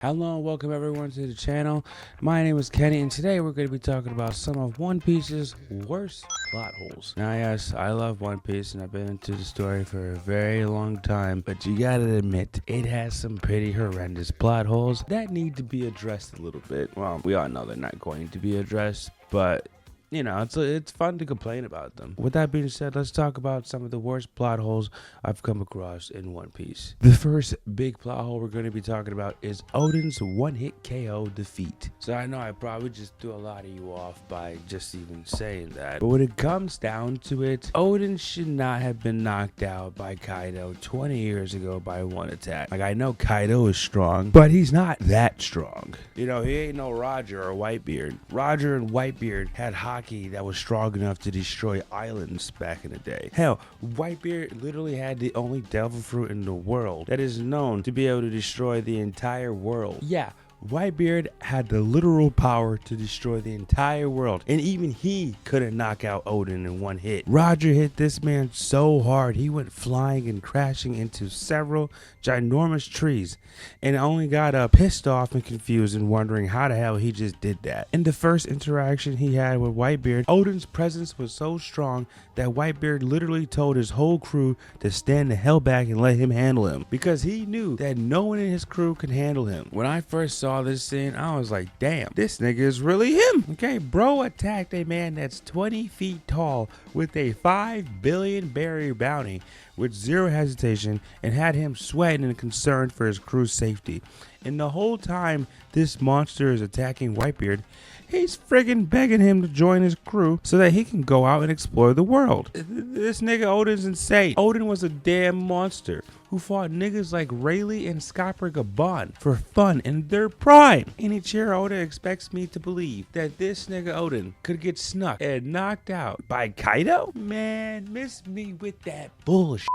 Hello and welcome everyone to the channel. My name is Kenny and today we're going to be talking about some of One Piece's worst plot holes. Now yes, I love One Piece and I've been into the story for a very long time, but you gotta admit it has some pretty horrendous plot holes that need to be addressed a little bit. Well, we all know they're not going to be addressed, but you know, it's fun to complain about them. With that being said, let's talk about some of the worst plot holes I've come across in One Piece. The first big plot hole we're going to be talking about is Oden's one-hit KO defeat. So I know I probably just threw a lot of you off by just even saying that. But when it comes down to it, Oden should not have been knocked out by Kaido 20 years ago by one attack. Like, I know Kaido is strong, but he's not that strong. You know, he ain't no Roger or Whitebeard. Roger and Whitebeard had hockey that was strong enough to destroy islands back in the day. Hell, Whitebeard literally had the only devil fruit in the world that is known to be able to destroy the entire world. Yeah, Whitebeard had the literal power to destroy the entire world, and even he couldn't knock out Oden in one hit. Roger hit this man so hard he went flying and crashing into several ginormous trees, and only got pissed off and confused and wondering how the hell he just did that. In the first interaction he had with Whitebeard, Oden's presence was so strong that Whitebeard literally told his whole crew to stand the hell back and let him handle him, because he knew that no one in his crew could handle him. When I first saw this scene, I was like, damn, this nigga is really him. Okay, bro attacked a man that's 20 feet tall with a 5 billion berry bounty with zero hesitation and had him sweating and concerned for his crew's safety. And the whole time this monster is attacking Whitebeard, he's friggin' begging him to join his crew so that he can go out and explore the world. This nigga Oden's insane. Oden was a damn monster who fought niggas like Rayleigh and Scopper Gabon for fun in their prime. Eiichiro Oda expects me to believe that this nigga Oden could get snuck and knocked out by Kaido? Man, miss me with that bullshit.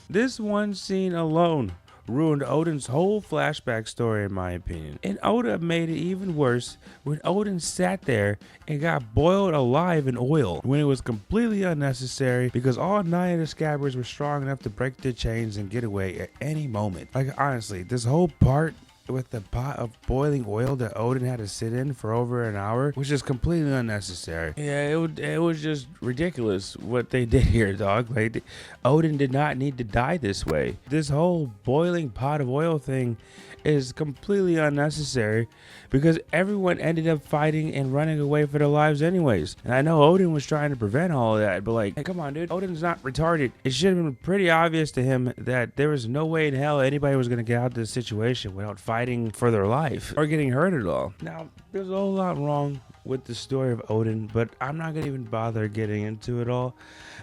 This one scene alone ruined Oden's whole flashback story, in my opinion. And Oda made it even worse when Oden sat there and got boiled alive in oil when it was completely unnecessary, because all 9 of the scabbards were strong enough to break their chains and get away at any moment. Like, honestly, this whole part with the pot of boiling oil that Oden had to sit in for over an hour was just completely unnecessary. Yeah, it was just ridiculous what they did here, dog. Like, Oden did not need to die this way. This whole boiling pot of oil thing is completely unnecessary because everyone ended up fighting and running away for their lives anyways. And I know Oden was trying to prevent all of that, but like, hey, come on, dude. Oden's not retarded. It should have been pretty obvious to him that there was no way in hell anybody was going to get out of this situation without fighting for their life or getting hurt at all. Now, there's a whole lot wrong with the story of Oden, but I'm not gonna even bother getting into it all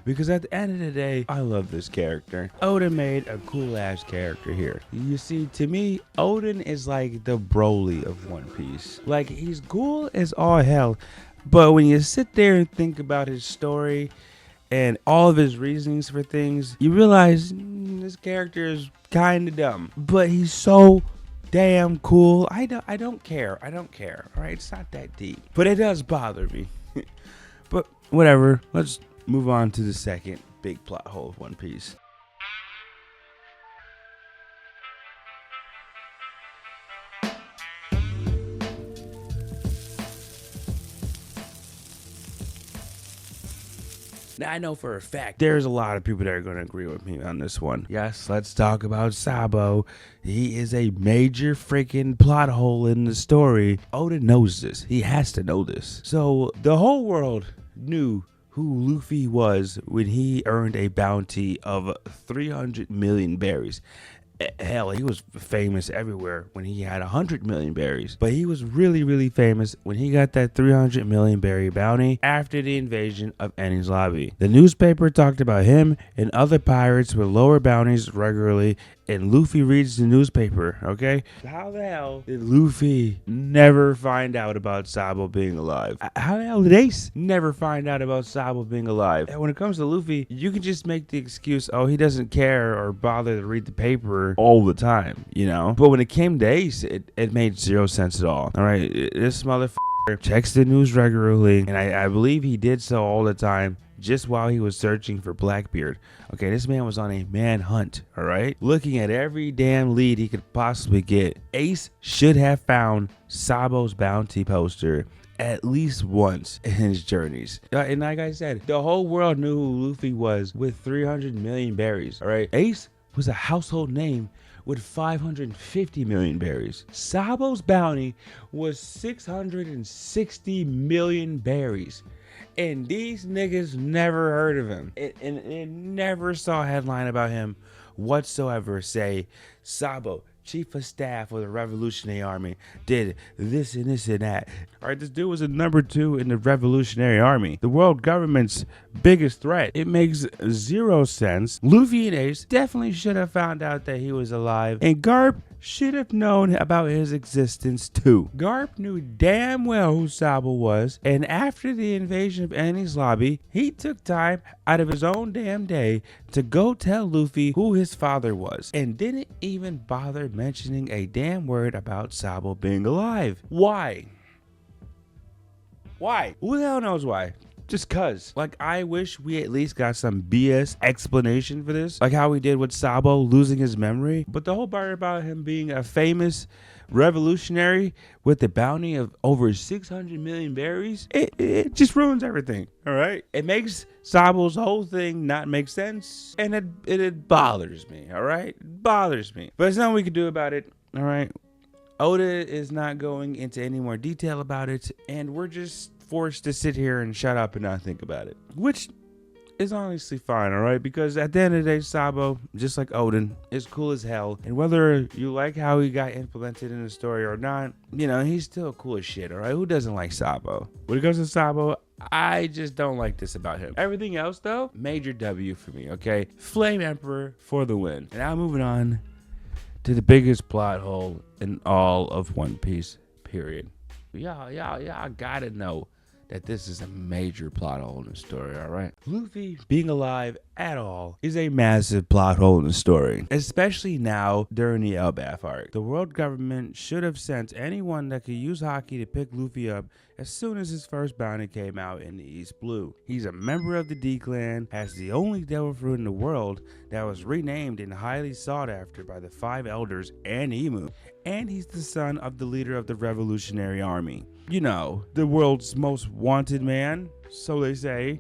because at the end of the day, I love this character. Oda made a cool ass character here. You see, to me, Oden is like the Broly of One Piece. Like, he's cool as all hell, but when you sit there and think about his story and all of his reasonings for things, you realize this character is kind of dumb, but he's so damn cool. I don't care. All right, it's not that deep, but it does bother me. But whatever. Let's move on to the second big plot hole of One Piece. Now, I know for a fact there's a lot of people that are going to agree with me on this one. Yes, let's talk about Sabo. He is a major freaking plot hole in the story. Oda knows this. He has to know this. So the whole world knew who Luffy was when he earned a bounty of 300 million berries. Hell, he was famous everywhere when he had 100 million berries. But he was really, really famous when he got that 300 million berry bounty after the invasion of Enies Lobby. The newspaper talked about him and other pirates with lower bounties regularly, and Luffy reads the newspaper, okay? How the hell did Luffy never find out about Sabo being alive? How the hell did Ace never find out about Sabo being alive? And when it comes to Luffy, you can just make the excuse, oh, he doesn't care or bother to read the paper all the time, you know? But when it came to Ace, it made zero sense at all, all right? This motherfucker checks the news regularly, and I believe he did so all the time just while he was searching for Blackbeard. Okay, this man was on a manhunt, all right? Looking at every damn lead he could possibly get. Ace should have found Sabo's bounty poster at least once in his journeys. And like I said, the whole world knew who Luffy was with 300 million berries, all right? Ace was a household name with 550 million berries. Sabo's bounty was 660 million berries. And these niggas never heard of him. And never saw a headline about him whatsoever say, Sabo, Chief of Staff of the Revolutionary Army, did this and this and that. All right, this dude was a number 2 in the Revolutionary Army, the world government's biggest threat. It makes zero sense. Luffy and Ace definitely should have found out that he was alive, and Garp should have known about his existence too. Garp knew damn well who Sabo was, and after the invasion of Enies Lobby, he took time out of his own damn day to go tell Luffy who his father was, and didn't even bother mentioning a damn word about Sabo being alive. Why? Why? Who the hell knows why? Just cuz. Like, I wish we at least got some BS explanation for this, like how we did with Sabo losing his memory. But the whole part about him being a famous revolutionary with the bounty of over 600 million berries, it just ruins everything, all right? It makes Sabo's whole thing not make sense, and it bothers me, all right? It bothers me. But there's nothing we can do about it, all right? Oda is not going into any more detail about it, and we're just forced to sit here and shut up and not think about it, which is honestly fine, all right? Because at the end of the day, Sabo, just like Oden, is cool as hell, and whether you like how he got implemented in the story or not, you know, he's still cool as shit, all right? Who doesn't like Sabo? When it comes to Sabo, I just don't like this about him. Everything else, though, major W for me, okay? Flame Emperor for the win. And now moving on to the biggest plot hole in all of One Piece, period. Y'all gotta know that this is a major plot hole in the story, all right? Luffy being alive at all is a massive plot hole in the story, especially now during the Elbaf arc. The world government should have sent anyone that could use Haki to pick Luffy up as soon as his first bounty came out in the East Blue. He's a member of the D-Clan, has the only devil fruit in the world that was renamed and highly sought after by the 5 elders and Emu, and he's the son of the leader of the Revolutionary Army. You know, the world's most wanted man, so they say.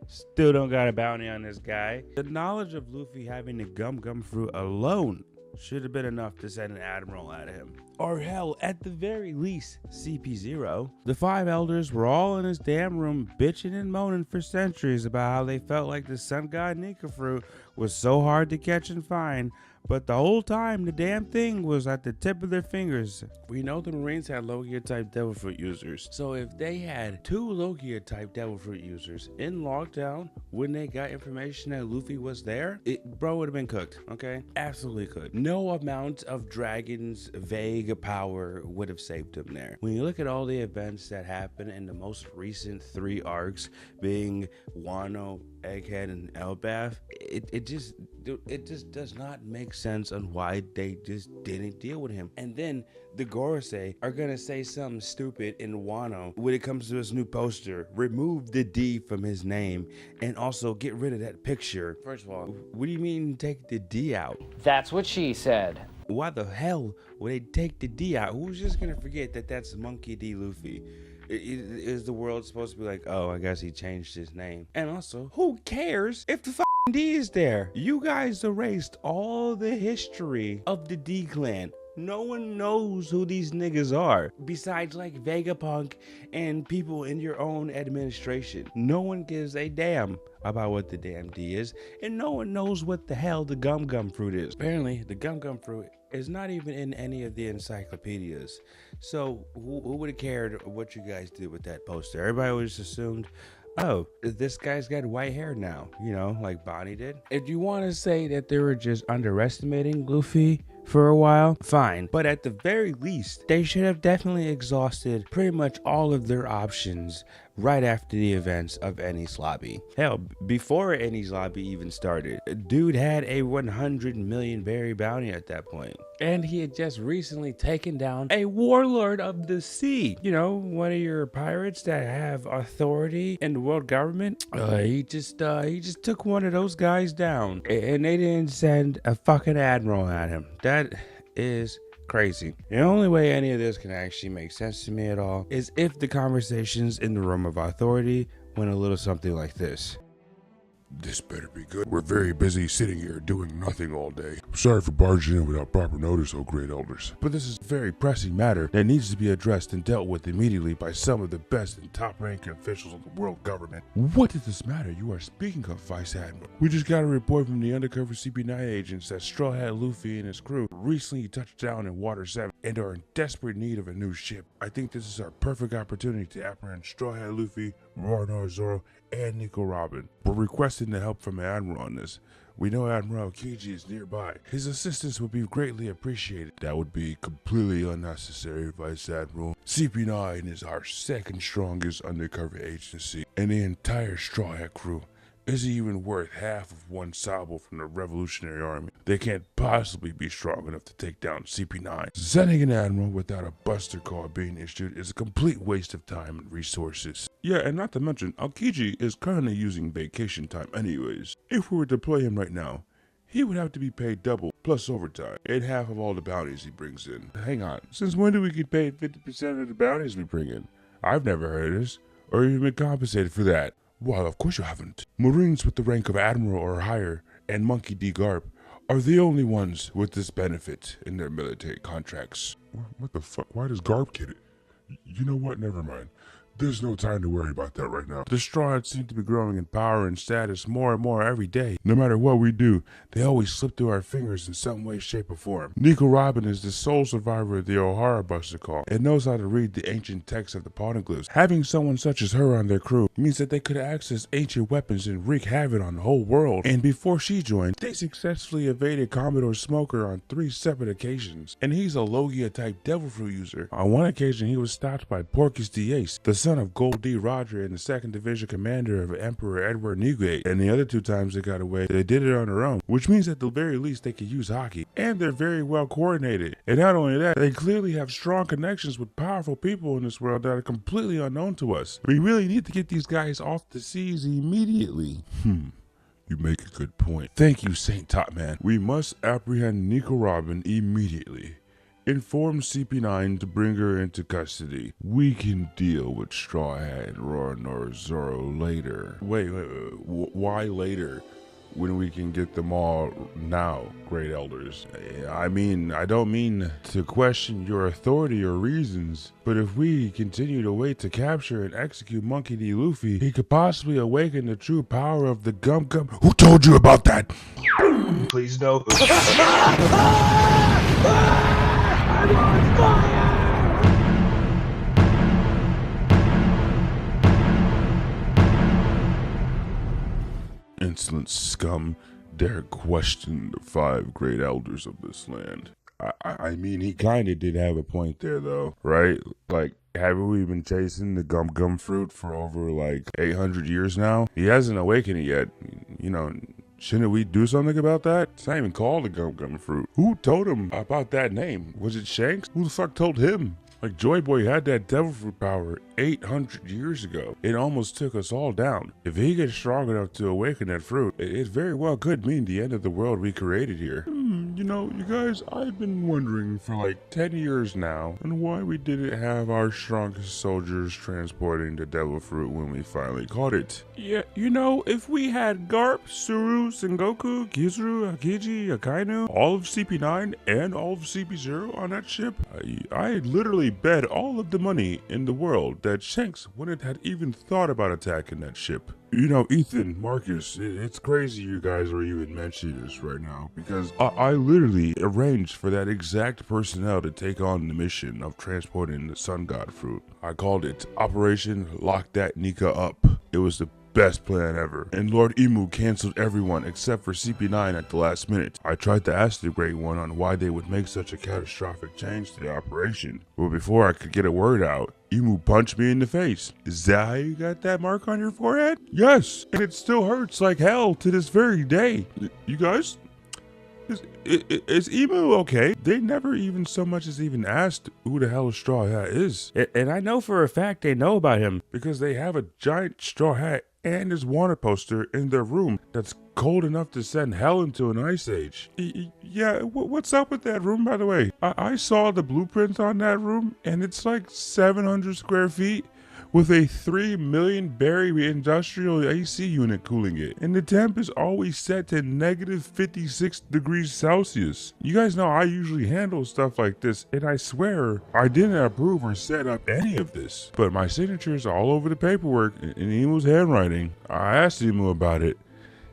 Still don't got a bounty on this guy. The knowledge of Luffy having the gum fruit alone should have been enough to send an admiral out of him. Or hell, at the very least, CP0. The 5 elders were all in his damn room bitching and moaning for centuries about how they felt like the sun god Nika fruit was so hard to catch and find, but the whole time the damn thing was at the tip of their fingers. We know the Marines had Logia type devil fruit users, so if they had 2 Logia type devil fruit users in lockdown when they got information that Luffy was there, bro would have been cooked, okay? Absolutely cooked. No amount of Dragon's vague power would have saved him there. When you look at all the events that happened in the most recent 3 arcs, being Wano, Egghead, and Elbaf, it just does not make sense on why they just didn't deal with him. And then the Gorosei are gonna say something stupid in Wano when it comes to his new poster, remove the D from his name, and also get rid of that picture. First of all, what do you mean take the D out? That's what she said. Why the hell would they take the D out? Who's just gonna forget that that's Monkey D. Luffy? Is the world supposed to be like, oh, I guess he changed his name? And also, who cares if the D is there? You guys erased all the history of the D clan. No one knows who these niggas are besides like Vegapunk and people in your own administration. No one gives a damn about what the damn D is, and no one knows what the hell the gum fruit is. Apparently, the gum fruit is not even in any of the encyclopedias. So who would have cared what you guys did with that poster? Everybody would just assumed, oh, this guy's got white hair now, you know, like Bonnie did. If you want to say that they were just underestimating Luffy for a while, fine. But at the very least, they should have definitely exhausted pretty much all of their options right after the events of Enies Lobby. Hell, before Enies Lobby even started, dude had a 100 million berry bounty at that point. And he had just recently taken down a warlord of the sea. You know, one of your pirates that have authority in the world government. He just took one of those guys down, and they didn't send a fucking admiral at him. That is crazy. The only way any of this can actually make sense to me at all is if the conversations in the room of authority went a little something like this. This better be good. We're very busy sitting here doing nothing all day. I'm sorry for barging in without proper notice, O great elders. But this is a very pressing matter that needs to be addressed and dealt with immediately by some of the best and top-ranking officials of the world government. What is this matter you are speaking of, Vice Admiral? We just got a report from the undercover CP9 agents that Straw Hat Luffy and his crew recently touched down in Water 7 and are in desperate need of a new ship. I think this is our perfect opportunity to apprehend Straw Hat Luffy, Roronoa Zoro, and Nico Robin. We're requesting the help from Admiral on this. We know Admiral Kiji is nearby. His assistance would be greatly appreciated. That would be completely unnecessary, Vice Admiral. CP9 is our second strongest undercover agency, and the entire Straw Hat crew isn't even worth half of one Sabo from the Revolutionary Army. They can't possibly be strong enough to take down CP9. Sending an admiral without a buster card being issued is a complete waste of time and resources. Yeah, and not to mention, Aokiji is currently using vacation time anyways. If we were to deploy him right now, he would have to be paid double, plus overtime, and half of all the bounties he brings in. Hang on, since when do we get paid 50% of the bounties we bring in? I've never heard of this, or even been compensated for that. Well, of course you haven't. Marines with the rank of Admiral or higher and Monkey D. Garp are the only ones with this benefit in their military contracts. What the fuck? Why does Garp get it? You know what? Never mind. There's no time to worry about that right now. The Straw Hats seem to be growing in power and status more and more every day. No matter what we do, they always slip through our fingers in some way, shape, or form. Nico Robin is the sole survivor of the O'Hara Buster Call and knows how to read the ancient texts of the poneglyphs. Having someone such as her on their crew means that they could access ancient weapons and wreak havoc on the whole world. And before she joined, they successfully evaded Commodore Smoker on 3 separate occasions. And he's a Logia-type devil fruit user. On one occasion, he was stopped by Porcus the Ace, the son of Gold D. Roger and the 2nd Division commander of Emperor Edward Newgate, and the other 2 times they got away, they did it on their own, which means at the very least they could use hockey, and they're very well coordinated. And not only that, they clearly have strong connections with powerful people in this world that are completely unknown to us. We really need to get these guys off the seas immediately. You make a good point. Thank you, Saint Top Man. We must apprehend Nico Robin immediately. Inform CP9 to bring her into custody. We can deal with Straw Hat and Roronoa Zoro later. Wait, why later? When we can get them all now, great elders. I mean, I don't mean to question your authority or reasons, but if we continue to wait to capture and execute Monkey D. Luffy, he could possibly awaken the true power of the Gum Gum. Who told you about that? Please no. I'm on fire! Insolent scum dare question the 5 great elders of this land. I mean, he kinda did have a point there though, right? Like, haven't we been chasing the Gum Gum fruit for over like 800 years now? He hasn't awakened it yet, you know. Shouldn't we do something about that? It's not even called the Gum Gum fruit. Who told him about that name? Was it Shanks? Who the fuck told him? Like, Joy Boy had that devil fruit power 800 years ago. It almost took us all down. If he gets strong enough to awaken that fruit, it very well could mean the end of the world we created here. You know, you guys, I've been wondering for like 10 years now and why we didn't have our strongest soldiers transporting the devil fruit when we finally caught it. Yeah, you know, if we had Garp, Suru, Sengoku, Kizuru, Akiji, Akainu, all of CP9 and all of CP0 on that ship, I literally bet all of the money in the world that Shanks wouldn't have even thought about attacking that ship. You know, Ethan, Marcus, it's crazy you guys are even mentioning this right now, because I literally arranged for that exact personnel to take on the mission of transporting the Sun God fruit. I called it Operation Lock That Nika Up. It was the best plan ever. And Lord Emu canceled everyone except for CP9 at the last minute. I tried to ask the Great One on why they would make such a catastrophic change to the operation, but before I could get a word out, Emu punched me in the face. Is that how you got that mark on your forehead? Yes, and it still hurts like hell to this very day. You guys? Is Emu okay? They never even so much as even asked who the hell Straw Hat is. And I know for a fact they know about him because they have a giant straw hat and his water poster in their room that's cold enough to send hell into an ice age. Yeah, what's up with that room, by the way? I saw the blueprint on that room and it's like 700 square feet. With a 3 million berry industrial AC unit cooling it. And the temp is always set to negative 56 degrees Celsius. You guys know I usually handle stuff like this, and I swear I didn't approve or set up any of this. But my signature is all over the paperwork in Emu's handwriting. I asked Emu about it,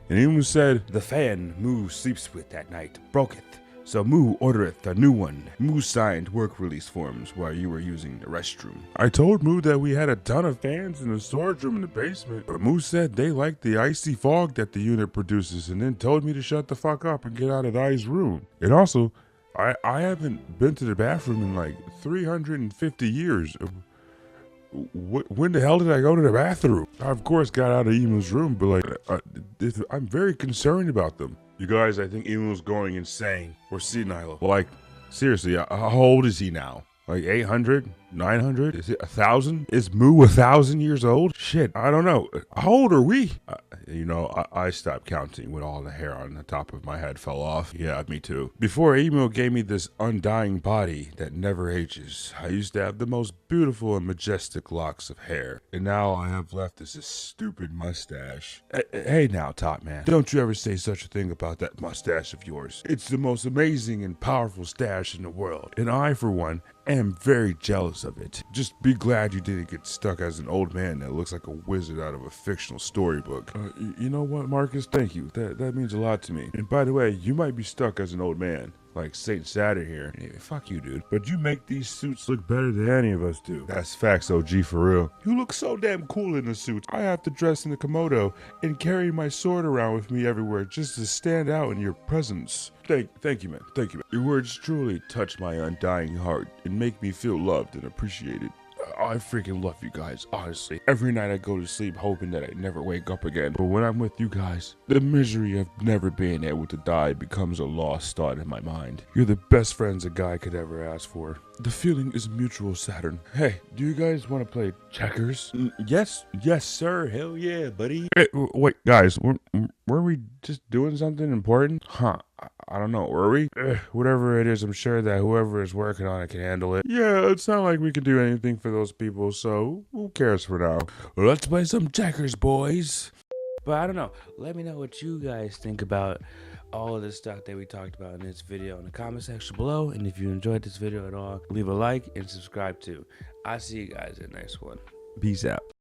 and Emu said, "The fan Mu sleeps with that night broketh. So Mu ordereth a new one. Mu signed work release forms while you were using the restroom." I told Mu that we had a ton of fans in the storage room in the basement, but Mu said they liked the icy fog that the unit produces and then told me to shut the fuck up and get out of the ice room. And also, I haven't been to the bathroom in like 350 years. When the hell did I go to the bathroom? I of course got out of Emu's room, but like, I'm very concerned about them. You guys, I think Emu's going insane or senile. Like, seriously, how old is he now? Like 800? 900? Is it 1,000? Is Mu 1,000 years old? Shit, I don't know. How old are we? I stopped counting when all the hair on the top of my head fell off. Yeah, me too. Before Emu gave me this undying body that never ages, I used to have the most beautiful and majestic locks of hair. And now all I have left is this stupid mustache. Hey now, Top Man. Don't you ever say such a thing about that mustache of yours. It's the most amazing and powerful stash in the world. And I, for one, am very jealous of it. Just be glad you didn't get stuck as an old man that looks like a wizard out of a fictional storybook. You know what, Marcus? Thank you. That means a lot to me. And by the way, you might be stuck as an old man, like Saint Saturn here. Yeah, fuck you, dude. But you make these suits look better than any of us do. That's facts, OG, for real. You look so damn cool in the suits. I have to dress in the Komodo and carry my sword around with me everywhere just to stand out in your presence. Thank you, man. Thank you, man. Your words truly touch my undying heart and make me feel loved and appreciated. I freaking love you guys, honestly. Every night I go to sleep hoping that I never wake up again. But when I'm with you guys, the misery of never being able to die becomes a lost thought in my mind. You're the best friends a guy could ever ask for. The feeling is mutual, Saturn. Hey, do you guys want to play checkers? Yes, sir. Hell yeah, buddy. Hey, wait, guys, were we just doing something important? Huh. I don't know, were we? Whatever it is, I'm sure that whoever is working on it can handle it. Yeah, it's not like we can do anything for those people, so who cares for now? Let's play some checkers, boys. But I don't know. Let me know what you guys think about all of this stuff that we talked about in this video in the comment section below. And if you enjoyed this video at all, leave a like and subscribe too. I'll see you guys in the next one. Peace out.